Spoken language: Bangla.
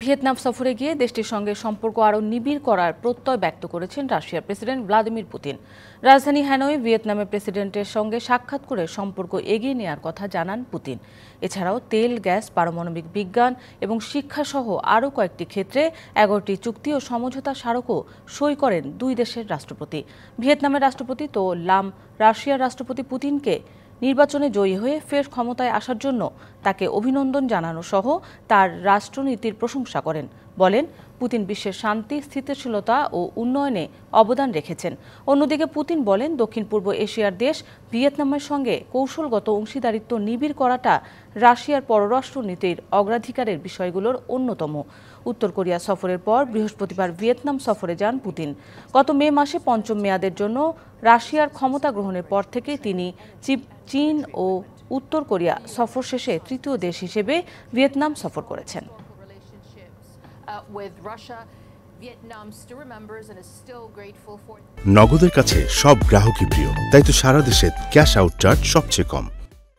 ভিয়েতনাম সফরে গিয়ে দেশটির সঙ্গে সম্পর্ক আরও নিবিড় করার প্রত্যয় ব্যক্ত করেছেন রাশিয়ার প্রেসিডেন্ট ভ্লাদিমির পুতিন। রাজধানী হ্যানয়ে ভিয়েতনামের প্রেসিডেন্টের সঙ্গে সাক্ষাৎ করে সম্পর্ক এগিয়ে নেওয়ার কথা জানান পুতিন। এছাড়াও তেল, গ্যাস, পারমাণবিক বিজ্ঞান এবং শিক্ষাসহ আরও কয়েকটি ক্ষেত্রে 11টি চুক্তি ও সমঝোতা স্মারকও সই করেন দুই দেশের রাষ্ট্রপতি। ভিয়েতনামের রাষ্ট্রপতি তো লাম রাশিয়ার রাষ্ট্রপতি পুতিনকে নির্বাচনে জয়ী হয়ে ফের ক্ষমতায় আসার জন্য তাকে অভিনন্দন জানানো সহ তার রাষ্ট্রনীতির প্রশংসা করেন। বলেন, পুতিন বিশ্বের শান্তি, স্থিতিশীলতা ও উন্নয়নে অবদান রেখেছেন। অন্যদিকে পুতিন বলেন, দক্ষিণ পূর্ব এশিয়ার দেশ ভিয়েতনামের সঙ্গে কৌশলগত অংশীদারিত্ব নিবিড় করাটা রাশিয়ার পররাষ্ট্রনীতির অগ্রাধিকারের বিষয়গুলোর অন্যতম। উত্তর কোরিয়া সফরের পর বৃহস্পতিবার ভিয়েতনাম সফরে যান পুতিন। গত মে মাসে পঞ্চম মেয়াদের জন্য রাশিয়ার ক্ষমতা গ্রহণের পর থেকে তিনি চীন ও উত্তর কোরিয়া সফর শেষে তৃতীয় দেশ হিসেবে ভিয়েতনাম সফর করেছেন। নগদের কাছে সব গ্রাহকই প্রিয়, তাই তো সারা দেশে ক্যাশ আউট চার্জ সবচেয়ে কম।